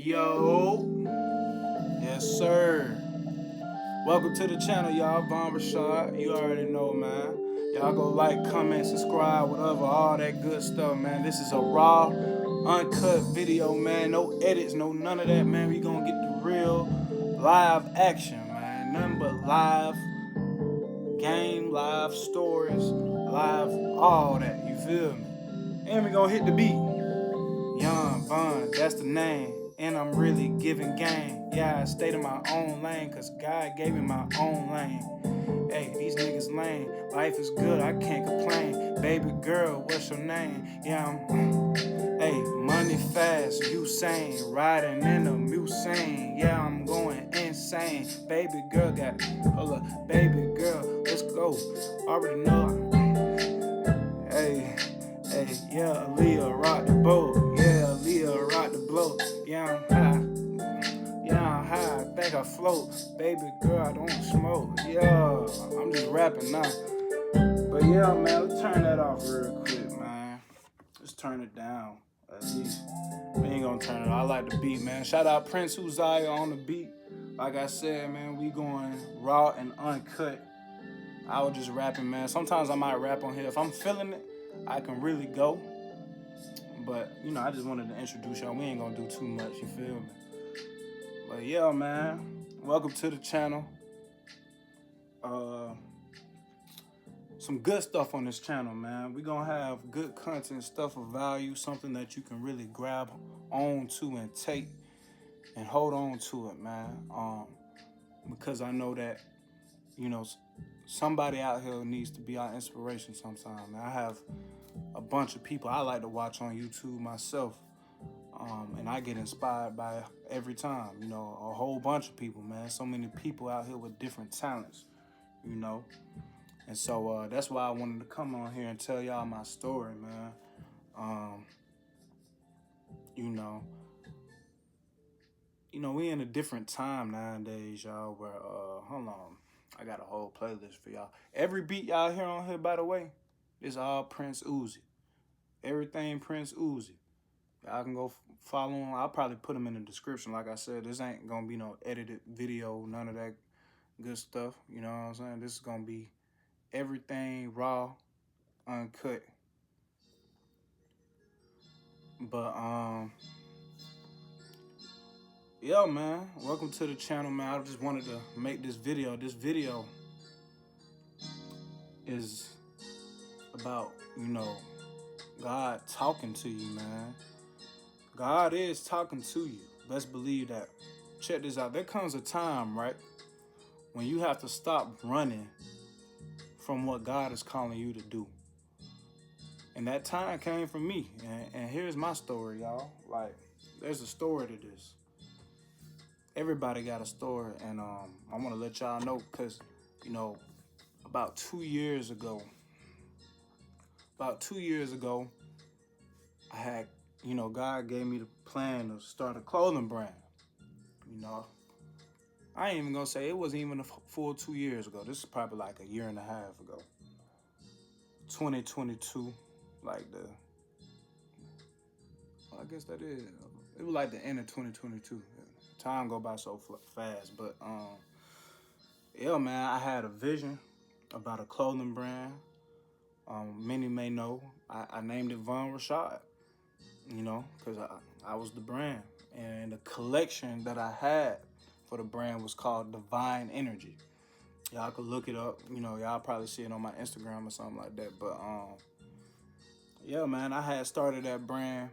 Yo, yes sir. Welcome to the channel, y'all. Von Rashad. You already know, man. Y'all go like, comment, subscribe, whatever, all that good stuff, man. This is a raw, uncut video, man. No edits, no none of that, man. We gonna get the real live action, man. Nothing but live game, live stories, live all that. You feel me? And we gonna hit the beat. Young Von, that's the name. And I'm really giving game. Yeah, I stayed in my own lane, cause God gave me my own lane. Hey, these niggas lame. Life is good, I can't complain. Baby girl, what's your name? Yeah, hey, money fast, Usain. Riding in a Musane. Yeah, I'm going insane. Baby girl hold up, baby girl, let's go. Already know. Hey, hey, yeah, Aaliyah rock the boat. Yeah, Aaliyah rock the blow. Yeah, I'm high. Yeah, I'm high. I think I float. Baby girl, I don't smoke. Yeah, I'm just rapping now. But yeah, man, let's turn that off real quick, man. Let's turn it down. At least we ain't gonna turn it off. I like the beat, man. Shout out Prince Uzziah on the beat. Like I said, man, we going raw and uncut. I was just rapping, man. Sometimes I might rap on here. If I'm feeling it, I can really go. But, you know, I just wanted to introduce y'all. We ain't gonna do too much, you feel me? But yeah, man. Welcome to the channel. Some good stuff on this channel, man. We gonna have good content, stuff of value, something that you can really grab on to and take and hold on to it, man. Because I know that, you know, somebody out here needs to be our inspiration sometime. Man, I have a bunch of people I like to watch on YouTube myself, and I get inspired by every time. You know, a whole bunch of people, man. So many people out here with different talents, you know. And so that's why I wanted to come on here and tell y'all my story, man. You know, we in a different time nowadays, y'all. Where hold on, I got a whole playlist for y'all. Every beat y'all hear on here, by the way, is all Prince Uzi. Everything Prince Uzi. Y'all can go follow him. I'll probably put him in the description. Like I said, this ain't gonna be no edited video, none of that good stuff. You know what I'm saying? This is gonna be everything raw, uncut. But yeah, man. Welcome to the channel, man. I just wanted to make this video. This video is about, God talking to you, man. God is talking to you. Best believe that. Check this out. There comes a time, right, when you have to stop running from what God is calling you to do. And that time came from me. And here's my story, y'all. Like, there's a story to this. Everybody got a story. And I want to let y'all know because, about 2 years ago, I had, God gave me the plan to start a clothing brand. I ain't even gonna say it wasn't even a full 2 years ago. This is probably like a year and a half ago. 2022, like I guess that is. It was like the end of 2022. Time go by so fast, but yeah, man, I had a vision about a clothing brand. Many may know I named it Von Rashad. Because I was the brand, and the collection that I had for the brand was called Divine Energy. Y'all could look it up. Y'all probably see it on my Instagram or something like that. But yeah, man, I had started that brand,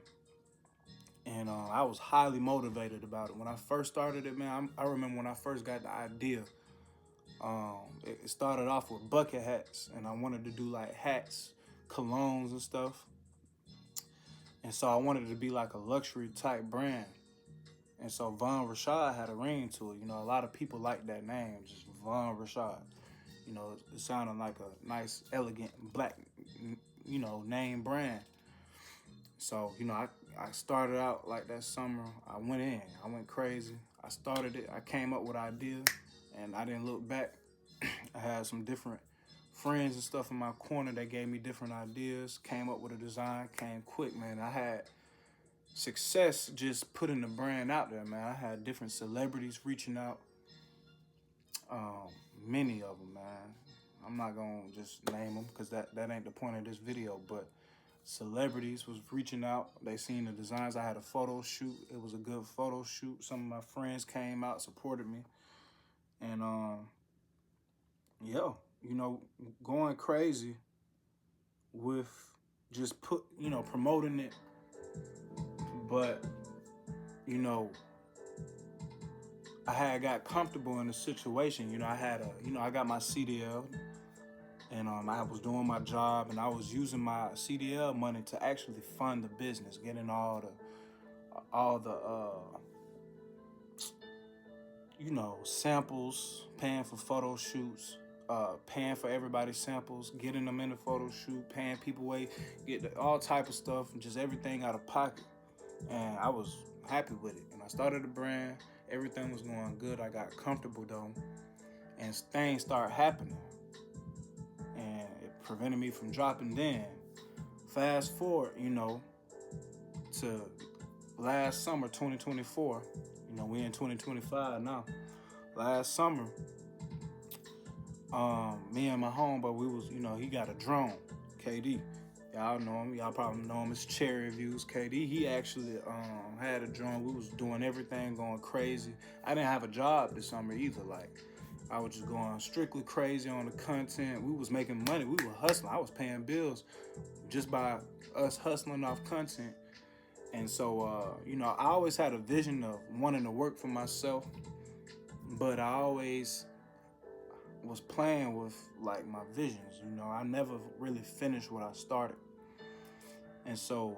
and I was highly motivated about it. When I first started it, man, I remember when I first got the idea. It started off with bucket hats, and I wanted to do like hats, colognes, and stuff. And so I wanted it to be like a luxury type brand. And so Von Rashad had a ring to it. A lot of people like that name, just Von Rashad. It sounded like a nice, elegant, black, name brand. So, I started out like that summer. I went crazy. I started it. I came up with ideas, and I didn't look back. I had some different friends and stuff in my corner that gave me different ideas, came up with a design, came quick, man. I had success just putting the brand out there, man. I had different celebrities reaching out, many of them, man. I'm not gonna just name them because that ain't the point of this video, but celebrities was reaching out. They seen the designs. I had a photo shoot. It was a good photo shoot. Some of my friends came out, supported me, and yeah, going crazy with just promoting it. But you know, I had got comfortable in the situation. I got my CDL, and I was doing my job, and I was using my CDL money to actually fund the business, getting all the samples, paying for photo shoots, paying for everybody's samples, getting them in the photo shoot, paying people away, get all type of stuff, just everything out of pocket. And I was happy with it. And I started the brand. Everything was going good. I got comfortable though, and things started happening, and it prevented me from dropping. Then, fast forward, to last summer, 2024. We in 2025 now. Last summer, me and my homeboy, we was, he got a drone, KD. Y'all know him. Y'all probably know him as Cherry Reviews. KD, he actually had a drone. We was doing everything, going crazy. I didn't have a job this summer either. Like, I was just going strictly crazy on the content. We was making money. We were hustling. I was paying bills just by us hustling off content. And so, I always had a vision of wanting to work for myself, but I always was playing with like my visions. I never really finished what I started. And so,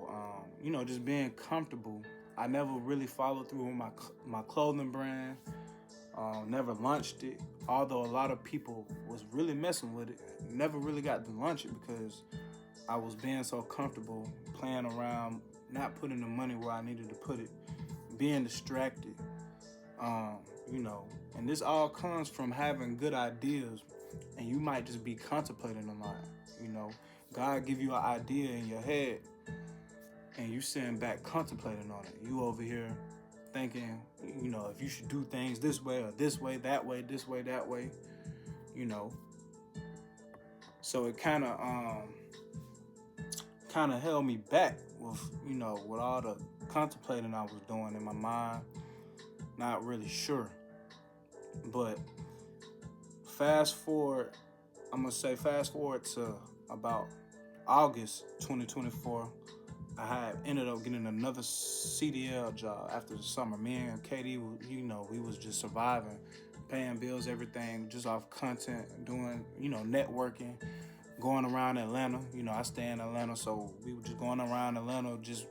just being comfortable, I never really followed through with my clothing brand. Never launched it, although a lot of people was really messing with it. Never really got to launch it because I was being so comfortable playing around, not putting the money where I needed to put it, being distracted. And this all comes from having good ideas, and you might just be contemplating a lot. God give you an idea in your head, and you sitting back contemplating on it. You over here thinking, if you should do things this way or this way, that way, this way, that way, So it kind of held me back with, with all the contemplating I was doing in my mind, not really sure. But fast forward to about August 2024, I had ended up getting another CDL job after the summer. Me and Katie, we was just surviving, paying bills, everything, just off content, doing, networking, going around Atlanta. I stay in Atlanta, so we were just going around Atlanta, just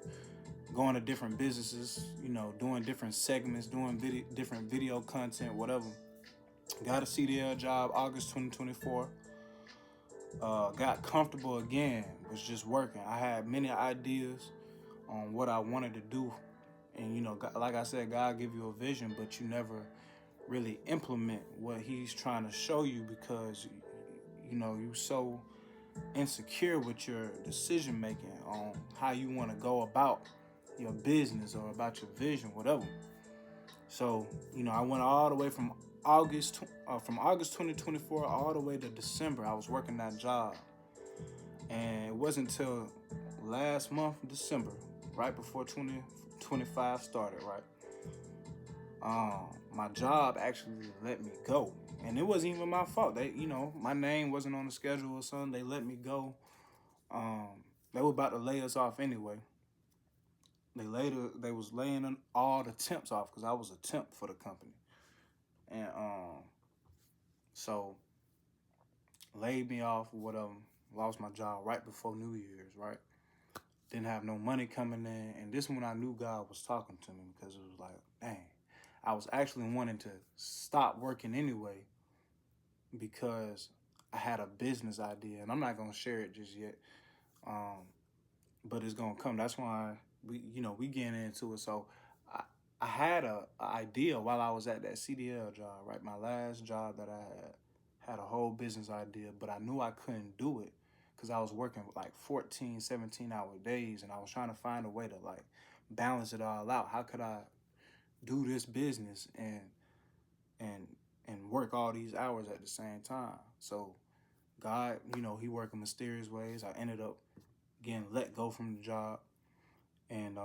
going to different businesses, doing different segments, doing different video content, whatever. Got a CDL job August 2024. Got comfortable again, was just working. I had many ideas on what I wanted to do. And, like I said, God give you a vision, but you never really implement what he's trying to show you because, you so insecure with your decision making on how you want to go about your business or about your vision, whatever. So, I went all the way from August 2024 all the way to December. I was working that job, and it wasn't until last month, December, right before 2025 started, right? My job actually let me go, and it wasn't even my fault. They, my name wasn't on the schedule or something. They let me go. They were about to lay us off anyway. They was laying all the temps off because I was a temp for the company, and so laid me off or whatever. Lost my job right before New Year's, right? Didn't have no money coming in, and this one I knew God was talking to me because it was like, dang, I was actually wanting to stop working anyway because I had a business idea, and I'm not gonna share it just yet, but it's gonna come. That's why we getting into it. So I had a idea while I was at that CDL job, right? My last job that I had a whole business idea, but I knew I couldn't do it because I was working like 14, 17-hour days, and I was trying to find a way to like balance it all out? How could I do this business and and work all these hours at the same time? So God, he worked in mysterious ways. I ended up getting let go from the job. And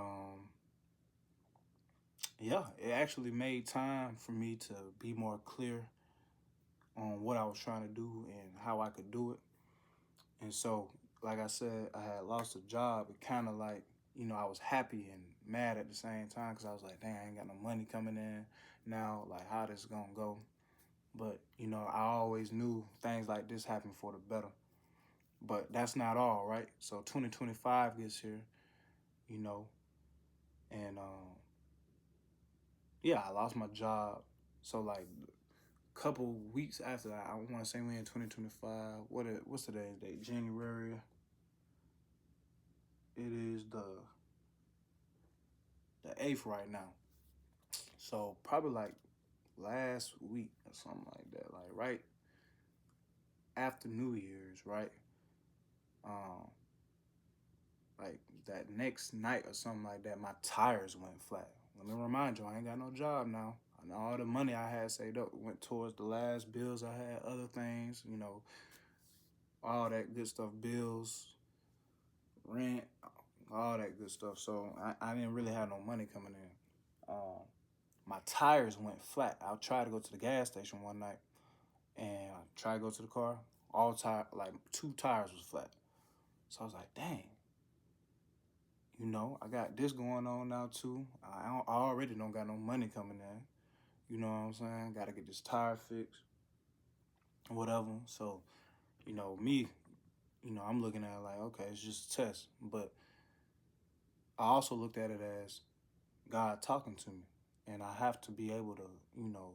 yeah, it actually made time for me to be more clear on what I was trying to do and how I could do it. And so, like I said, I had lost a job. It kind of like, I was happy and mad at the same time because I was like, dang, I ain't got no money coming in now. Like, how this gonna go? But, I always knew things like this happen for the better. But that's not all, right? So 2025 gets here, you know, and yeah, I lost my job. So like a couple weeks after that, I want to say we in 2025. What's today's date? January. It is the 8th right now. So probably like last week or something like that. Like right after New Year's, right? Um, like that next night or something like that, my tires went flat. Let me remind you, I ain't got no job now. And all the money I had saved up went towards the last bills I had, other things, all that good stuff, bills, rent, all that good stuff. So I didn't really have no money coming in. My tires went flat. I tried to go to the gas station one night and I tried to go to the car. Like 2 tires was flat. So I was like, dang, I got this going on now too. I already don't got no money coming in. You know what I'm saying? Got to get this tire fixed, whatever. So, me, I'm looking at it like, okay, it's just a test. But I also looked at it as God talking to me. And I have to be able to,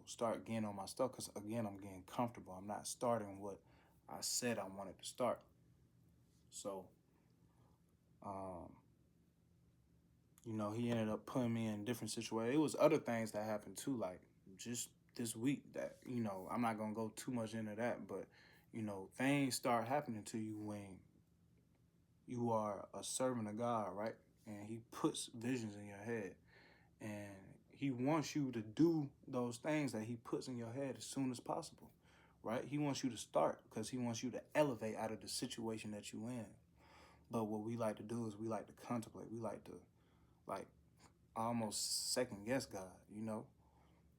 start getting on my stuff because, again, I'm getting comfortable. I'm not starting what I said I wanted to start. So, um, he ended up putting me in different situations. It was other things that happened too, like just this week that, I'm not going to go too much into that, but, things start happening to you when you are a servant of God, right? And he puts visions in your head and he wants you to do those things that he puts in your head as soon as possible, right? He wants you to start because he wants you to elevate out of the situation that you in. But what we like to do is we like to contemplate. We like to like almost second guess God,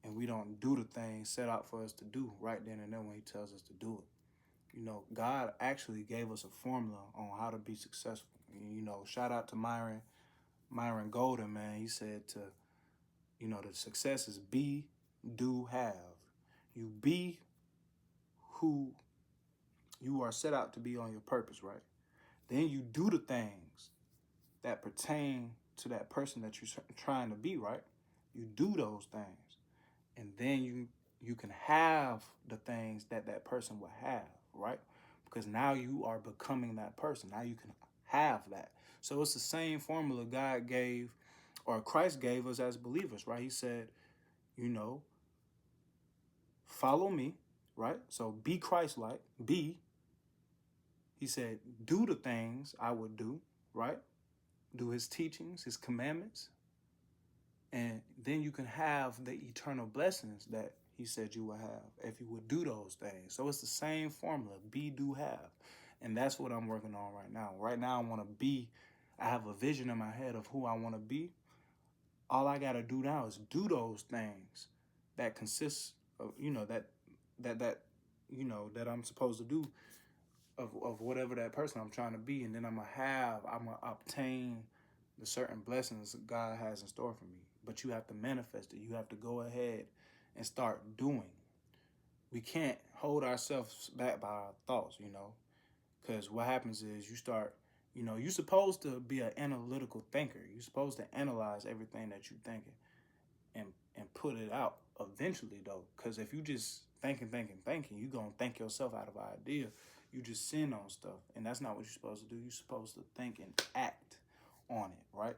and we don't do the things set out for us to do right then and there when he tells us to do it. God actually gave us a formula on how to be successful. Shout out to Myron Golden, man. He said the success is be, do, have. You be who you are set out to be on your purpose, right? Then you do the things that pertain to that person that you're trying to be, right? You do those things. And then you can have the things that person will have, right? Because now you are becoming that person. Now you can have that. So it's the same formula God gave or Christ gave us as believers, right? He said, follow me, right? So be Christ-like. He said, do the things I would do, right? Do his teachings, his commandments, and then you can have the eternal blessings that he said you will have if you would do those things. So it's the same formula, be, do, have. And that's what I'm working on right now. Right now I have a vision in my head of who I want to be. All I got to do now is do those things that consists of, that I'm supposed to do of whatever that person I'm trying to be. And then I'm going to obtain the certain blessings God has in store for me. But you have to manifest it. You have to go ahead and start doing. We can't hold ourselves back by our thoughts, because what happens is you start, you're supposed to be an analytical thinker. You're supposed to analyze everything that you're thinking and put it out eventually, though. Because if you just thinking, you're going to think yourself out of an idea. You just sin on stuff. And that's not what you're supposed to do. You're supposed to think and act on it, right?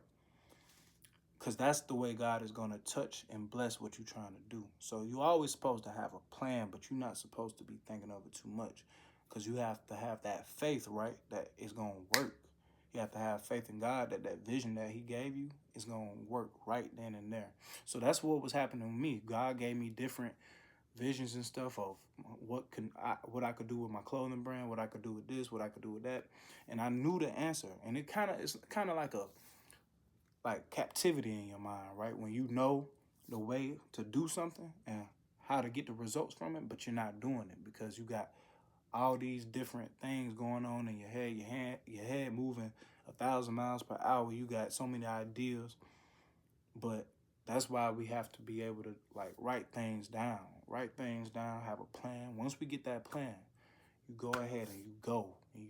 Because that's the way God is going to touch and bless what you're trying to do. So you're always supposed to have a plan, but you're not supposed to be thinking of it too much. Because you have to have that faith, right, that is going to work. You have to have faith in God that that vision that he gave you is going to work right then and there. So that's what was happening with me. God gave me different visions and stuff of what I could do with my clothing brand, what I could do with this, what I could do with that. And I knew the answer. And it's kind of like captivity in your mind, right? When you know the way to do something and how to get the results from it, but you're not doing it because you got all these different things going on in your head, your head moving 1,000 miles per hour. You got so many ideas, but that's why we have to be able to like write things down, have a plan. Once we get that plan, you go ahead and you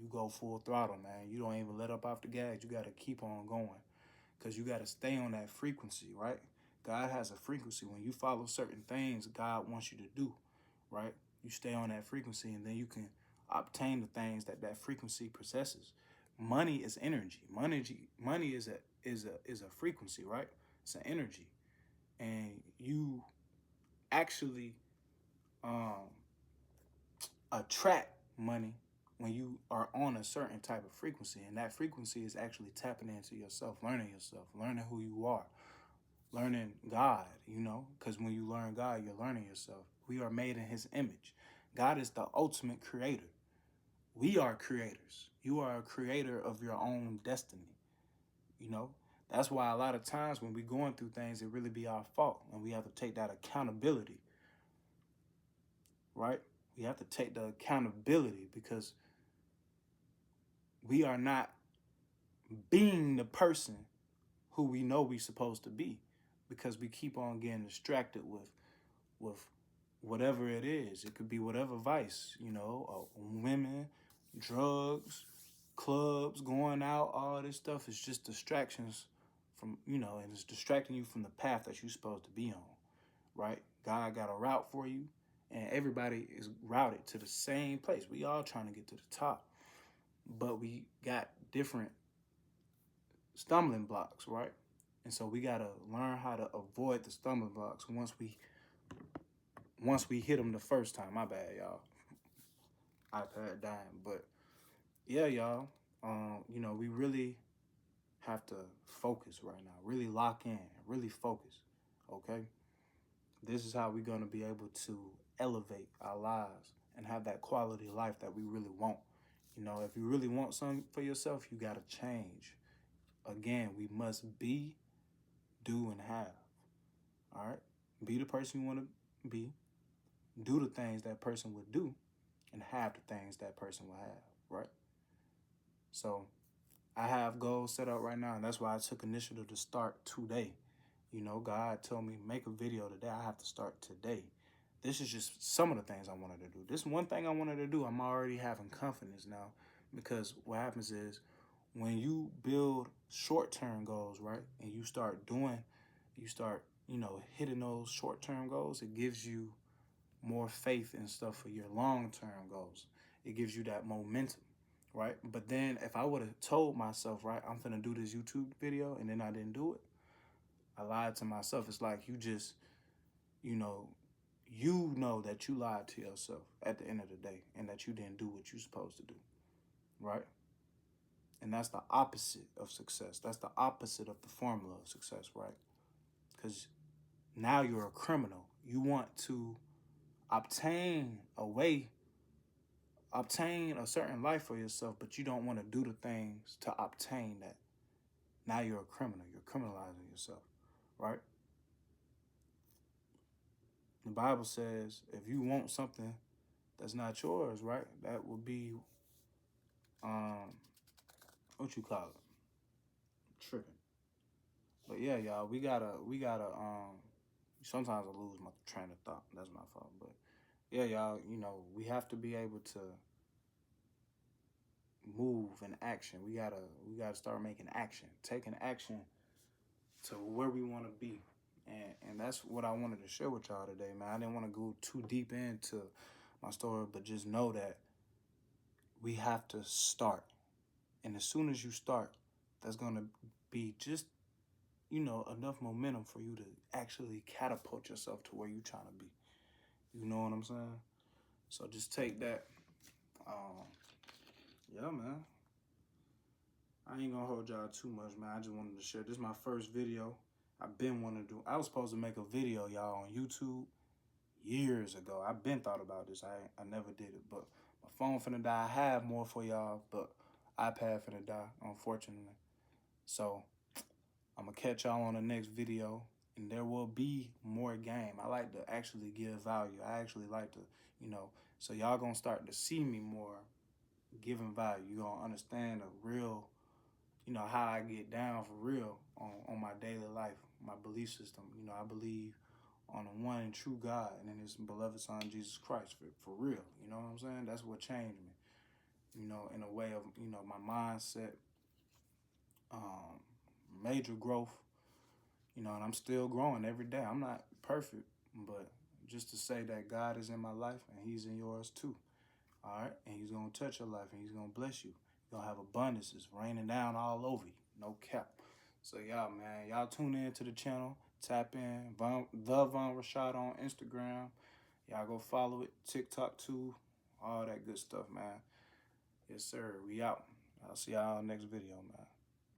go full throttle, man. You don't even let up off the gas. You got to keep on going because you got to stay on that frequency, right? God has a frequency. When you follow certain things God wants you to do, right? You stay on that frequency, and then you can obtain the things that that frequency possesses. Money is energy. Money is a frequency, right? It's an energy, and you actually um, attract money when you are on a certain type of frequency, and that frequency is actually tapping into yourself, learning who you are, learning God, because when you learn God, you're learning yourself. We are made in his image. God is the ultimate creator. We are creators. You are a creator of your own destiny. You know, that's why a lot of times when we're going through things, it really be our fault, and we have to take that accountability, right? We have to take the accountability because we are not being the person who we know we're supposed to be, because we keep on getting distracted with whatever it is. It could be whatever vice, women, drugs, clubs, going out, all this stuff is just distractions from, and it's distracting you from the path that you're supposed to be on, right? God got a route for you, and everybody is routed to the same place. We all trying to get to the top, but we got different stumbling blocks, right? And so we got to learn how to avoid the stumbling blocks once we hit them the first time. My bad, y'all. iPad dying. But yeah, y'all, we really have to focus right now. Really lock in. Really focus. Okay? This is how we're going to be able to elevate our lives and have that quality of life that we really want. If you really want something for yourself, you got to change. Again, we must be, do, and have. All right? Be the person you want to be. Do the things that person would do, and have the things that person will have, right? So I have goals set up right now, and that's why I took initiative to start today. God told me make a video today. I have to start today. This is just some of the things I wanted to do. This one thing I wanted to do, I'm already having confidence now, because what happens is when you build short-term goals, right, and you start, hitting those short-term goals, it gives you more faith and stuff for your long-term goals. It gives you that momentum, right? But then if I would have told myself, right, I'm finna do this YouTube video, and then I didn't do it, I lied to myself. It's like you just, you know that you lied to yourself at the end of the day, and that you didn't do what you're supposed to do, right? And that's the opposite of success. That's the opposite of the formula of success, right? Because now you're a criminal. You want to obtain a certain life for yourself, but you don't want to do the things to obtain that. Now you're a criminal. You're criminalizing yourself, right? The Bible says if you want something that's not yours, right, that would be, what you call it? Tripping. But yeah, y'all, we gotta, sometimes I lose my train of thought. That's my fault. But yeah, y'all, we have to be able to move in action. We gotta start making action, taking action to where we want to be. And that's what I wanted to share with y'all today, man. I didn't want to go too deep into my story, but just know that we have to start. And as soon as you start, that's going to be just, enough momentum for you to actually catapult yourself to where you're trying to be. You know what I'm saying? So just take that. Yeah, man. I ain't gonna hold y'all too much, man. I just wanted to share. This is my first video. I've been wanting to do. I was supposed to make a video, y'all, on YouTube years ago. I've been thought about this. I never did it, but my phone finna die. I have more for y'all, but iPad finna die, unfortunately. So I'm gonna catch y'all on the next video, and there will be more game. I like to actually give value. I actually like to, so y'all gonna start to see me more giving value. You gonna understand the real, how I get down for real on my daily life, my belief system. I believe on the one and true God and in his beloved son, Jesus Christ, for real. You know what I'm saying? That's what changed me, in a way of, my mindset, major growth, and I'm still growing every day. I'm not perfect, but just to say that God is in my life and he's in yours too. All right. And he's going to touch your life and he's going to bless you. You're going to have abundances raining down all over you. No cap. So y'all, man, y'all tune in to the channel. Tap in the Von Rashad on Instagram. Y'all go follow it. TikTok too. All that good stuff, man. Yes, sir. We out. I'll see y'all next video, man.